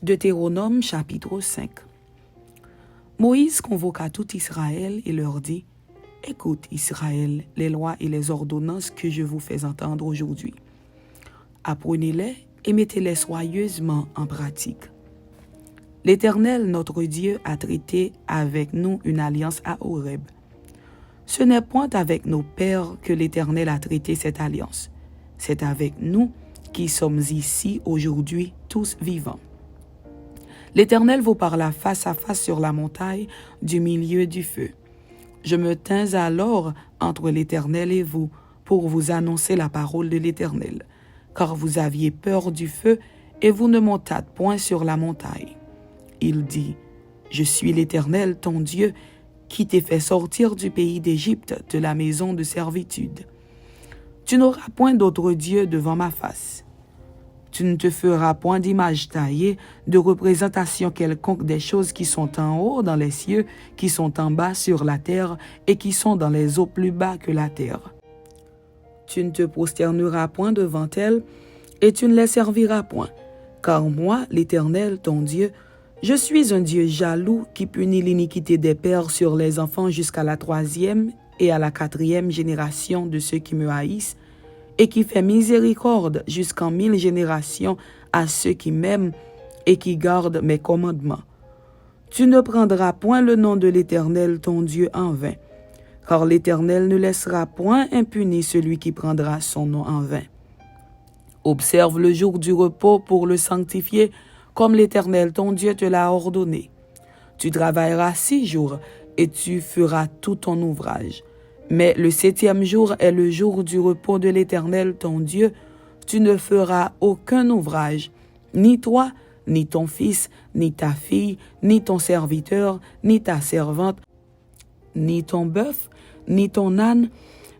Deutéronome chapitre 5. Moïse convoqua tout Israël et leur dit, « Écoute, Israël, les lois et les ordonnances que je vous fais entendre aujourd'hui. Apprenez-les et mettez-les soigneusement en pratique. L'Éternel, notre Dieu, a traité avec nous une alliance à Horeb. Ce n'est point avec nos pères que l'Éternel a traité cette alliance. C'est avec nous qui sommes ici aujourd'hui tous vivants. L'Éternel vous parla face à face sur la montagne du milieu du feu. Je me tins alors entre l'Éternel et vous pour vous annoncer la parole de l'Éternel, car vous aviez peur du feu et vous ne montâtes point sur la montagne. Il dit, « Je suis l'Éternel, ton Dieu, qui t'ai fait sortir du pays d'Égypte, de la maison de servitude. Tu n'auras point d'autre Dieu devant ma face. Tu ne te feras point d'image taillée, de représentation quelconque des choses qui sont en haut dans les cieux, qui sont en bas sur la terre et qui sont dans les eaux plus bas que la terre. Tu ne te prosterneras point devant elles et tu ne les serviras point, car moi, l'Éternel, ton Dieu, je suis un Dieu jaloux qui punit l'iniquité des pères sur les enfants jusqu'à la 3e et à la 4e génération de ceux qui me haïssent, et qui fait miséricorde jusqu'en 1000 générations à ceux qui m'aiment et qui gardent mes commandements. Tu ne prendras point le nom de l'Éternel ton Dieu en vain, car l'Éternel ne laissera point impuni celui qui prendra son nom en vain. Observe le jour du repos pour le sanctifier, comme l'Éternel ton Dieu te l'a ordonné. Tu travailleras 6 jours et tu feras tout ton ouvrage. Mais le 7e jour est le jour du repos de l'Éternel ton Dieu. Tu ne feras aucun ouvrage, ni toi, ni ton fils, ni ta fille, ni ton serviteur, ni ta servante, ni ton bœuf, ni ton âne,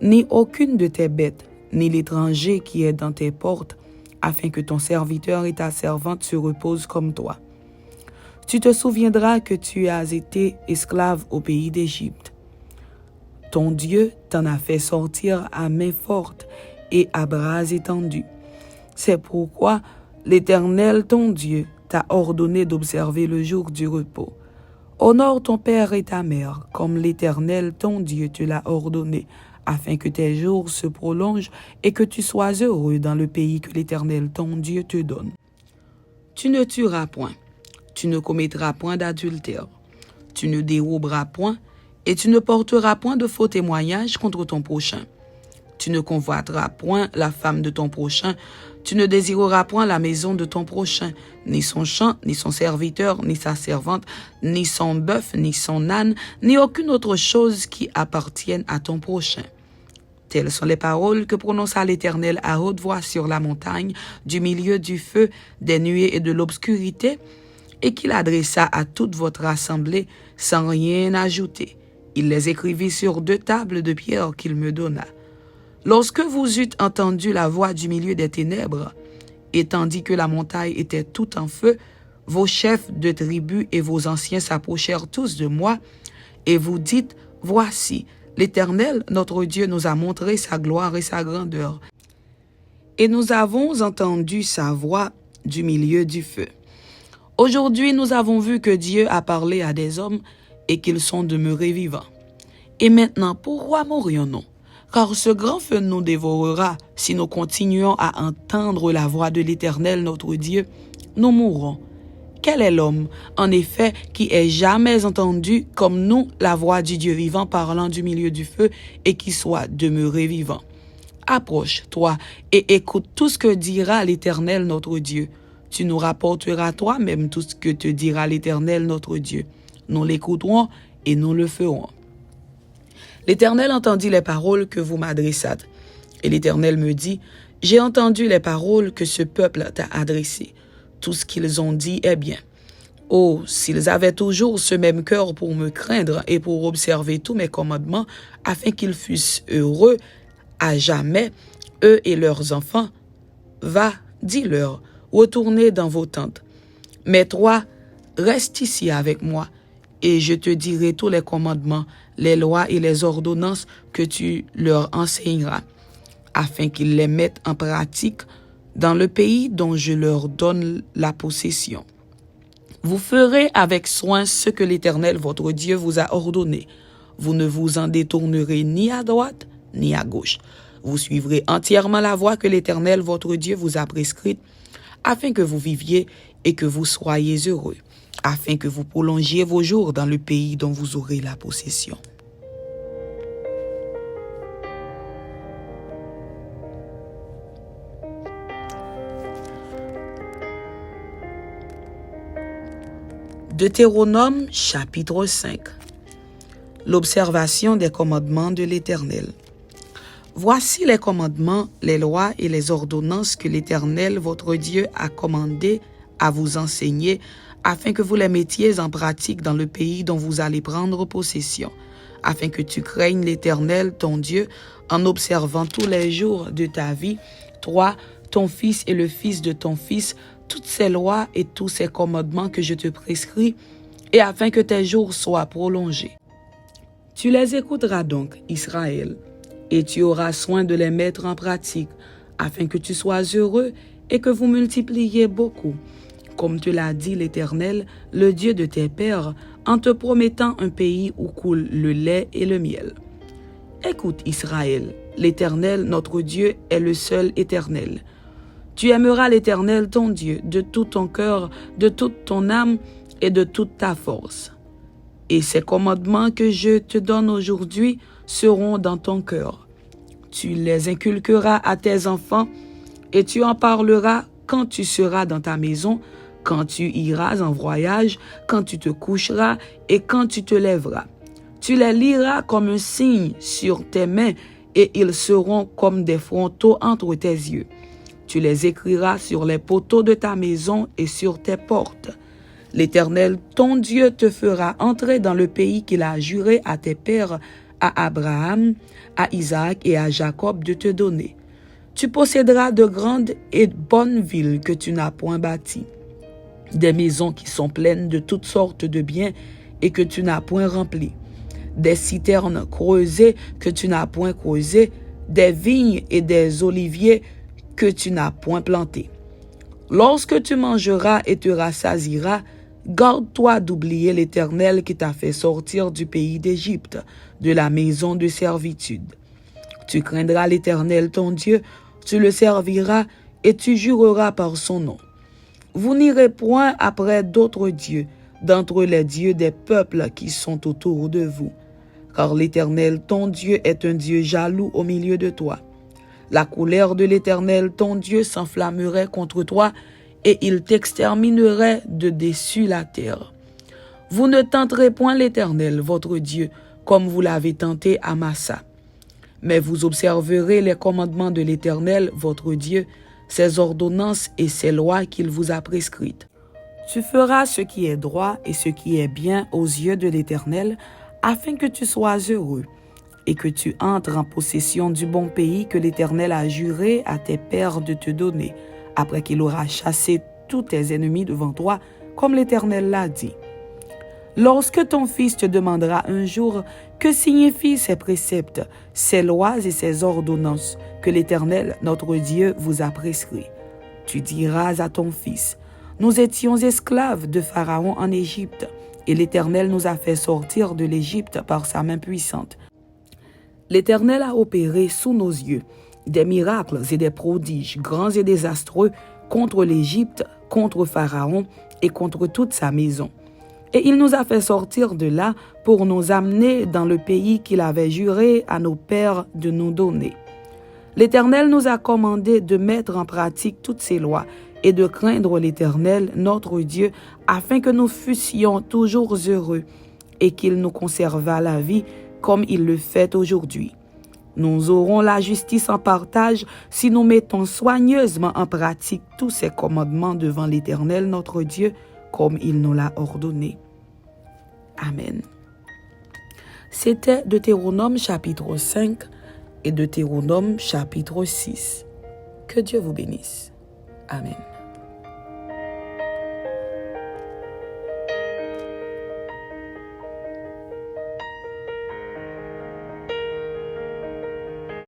ni aucune de tes bêtes, ni l'étranger qui est dans tes portes, afin que ton serviteur et ta servante se reposent comme toi. Tu te souviendras que tu as été esclave au pays d'Égypte. Ton Dieu t'en a fait sortir à main forte et à bras étendus. C'est pourquoi l'Éternel, ton Dieu, t'a ordonné d'observer le jour du repos. Honore ton père et ta mère, comme l'Éternel, ton Dieu, te l'a ordonné, afin que tes jours se prolongent et que tu sois heureux dans le pays que l'Éternel, ton Dieu, te donne. Tu ne tueras point, tu ne commettras point d'adultère, tu ne déroberas point, et tu ne porteras point de faux témoignages contre ton prochain. Tu ne convoiteras point la femme de ton prochain, tu ne désireras point la maison de ton prochain, ni son champ, ni son serviteur, ni sa servante, ni son bœuf, ni son âne, ni aucune autre chose qui appartienne à ton prochain. Telles sont les paroles que prononça l'Éternel à haute voix sur la montagne, du milieu du feu, des nuées et de l'obscurité, et qu'il adressa à toute votre assemblée sans rien ajouter. Il les écrivit sur 2 tables de pierre qu'il me donna. Lorsque vous eûtes entendu la voix du milieu des ténèbres, et tandis que la montagne était tout en feu, vos chefs de tribus et vos anciens s'approchèrent tous de moi, et vous dites, « Voici, l'Éternel, notre Dieu, nous a montré sa gloire et sa grandeur, et nous avons entendu sa voix du milieu du feu. Aujourd'hui, nous avons vu que Dieu a parlé à des hommes, et qu'ils sont demeurés vivants. Et maintenant, pourquoi mourions-nous? Car ce grand feu nous dévorera si nous continuons à entendre la voix de l'Éternel notre Dieu. Nous mourrons. Quel est l'homme, en effet, qui ait jamais entendu, comme nous, la voix du Dieu vivant parlant du milieu du feu et qui soit demeuré vivant? Approche-toi et écoute tout ce que dira l'Éternel notre Dieu. Tu nous rapporteras toi-même tout ce que te dira l'Éternel notre Dieu. Nous l'écouterons et nous le ferons. L'Éternel entendit les paroles que vous m'adressâtes. Et l'Éternel me dit, j'ai entendu les paroles que ce peuple t'a adressées. Tout ce qu'ils ont dit est bien. Oh, s'ils avaient toujours ce même cœur pour me craindre et pour observer tous mes commandements, afin qu'ils fussent heureux à jamais, eux et leurs enfants. Va, dis-leur, retournez dans vos tentes. Mais toi, reste ici avec moi, et je te dirai tous les commandements, les lois et les ordonnances que tu leur enseigneras, afin qu'ils les mettent en pratique dans le pays dont je leur donne la possession. Vous ferez avec soin ce que l'Éternel votre Dieu vous a ordonné. Vous ne vous en détournerez ni à droite ni à gauche. Vous suivrez entièrement la voie que l'Éternel votre Dieu vous a prescrite, afin que vous viviez et que vous soyez heureux, afin que vous prolongiez vos jours dans le pays dont vous aurez la possession. Deutéronome chapitre 5. L'observation des commandements de l'Éternel. Voici les commandements, les lois et les ordonnances que l'Éternel, votre Dieu, a commandé à vous enseigner, afin que vous les mettiez en pratique dans le pays dont vous allez prendre possession, afin que tu craignes l'Éternel, ton Dieu, en observant tous les jours de ta vie, toi, ton fils et le fils de ton fils, toutes ces lois et tous ces commandements que je te prescris, et afin que tes jours soient prolongés. Tu les écouteras donc, Israël, et tu auras soin de les mettre en pratique, afin que tu sois heureux et que vous multipliez beaucoup, comme te l'a dit l'Éternel, le Dieu de tes pères, en te promettant un pays où coule le lait et le miel. Écoute, Israël, l'Éternel, notre Dieu, est le seul Éternel. Tu aimeras l'Éternel, ton Dieu, de tout ton cœur, de toute ton âme et de toute ta force. Et ces commandements que je te donne aujourd'hui seront dans ton cœur. Tu les inculqueras à tes enfants et tu en parleras quand tu seras dans ta maison, quand tu iras en voyage, quand tu te coucheras et quand tu te lèveras. Tu les liras comme un signe sur tes mains et ils seront comme des frontaux entre tes yeux. Tu les écriras sur les poteaux de ta maison et sur tes portes. L'Éternel, ton Dieu, te fera entrer dans le pays qu'il a juré à tes pères, à Abraham, à Isaac et à Jacob de te donner. Tu posséderas de grandes et bonnes villes que tu n'as point bâties, des maisons qui sont pleines de toutes sortes de biens et que tu n'as point remplies, des citernes creusées que tu n'as point creusées, des vignes et des oliviers que tu n'as point plantés. Lorsque tu mangeras et te rassasieras, garde-toi d'oublier l'Éternel qui t'a fait sortir du pays d'Égypte, de la maison de servitude. Tu craindras l'Éternel ton Dieu, tu le serviras et tu jureras par son nom. Vous n'irez point après d'autres dieux, d'entre les dieux des peuples qui sont autour de vous, car l'Éternel ton Dieu est un Dieu jaloux au milieu de toi. La colère de l'Éternel ton Dieu s'enflammerait contre toi et il t'exterminerait de dessus la terre. Vous ne tenterez point l'Éternel votre Dieu comme vous l'avez tenté à Massa. Mais vous observerez les commandements de l'Éternel votre Dieu, ses ordonnances et ses lois qu'il vous a prescrites. Tu feras ce qui est droit et ce qui est bien aux yeux de l'Éternel, afin que tu sois heureux et que tu entres en possession du bon pays que l'Éternel a juré à tes pères de te donner, après qu'il aura chassé tous tes ennemis devant toi, comme l'Éternel l'a dit. Lorsque ton fils te demandera un jour que signifient ces préceptes, ces lois et ces ordonnances que l'Éternel, notre Dieu, vous a prescrits, tu diras à ton fils, « Nous étions esclaves de Pharaon en Égypte, et l'Éternel nous a fait sortir de l'Égypte par sa main puissante. L'Éternel a opéré sous nos yeux des miracles et des prodiges grands et désastreux contre l'Égypte, contre Pharaon et contre toute sa maison. Et il nous a fait sortir de là pour nous amener dans le pays qu'il avait juré à nos pères de nous donner. L'Éternel nous a commandé de mettre en pratique toutes ces lois et de craindre l'Éternel, notre Dieu, afin que nous fussions toujours heureux et qu'il nous conservât la vie comme il le fait aujourd'hui. Nous aurons la justice en partage si nous mettons soigneusement en pratique tous ces commandements devant l'Éternel, notre Dieu, comme il nous l'a ordonné. Amen. C'était Deutéronome chapitre 5 et Deutéronome chapitre 6. Que Dieu vous bénisse. Amen.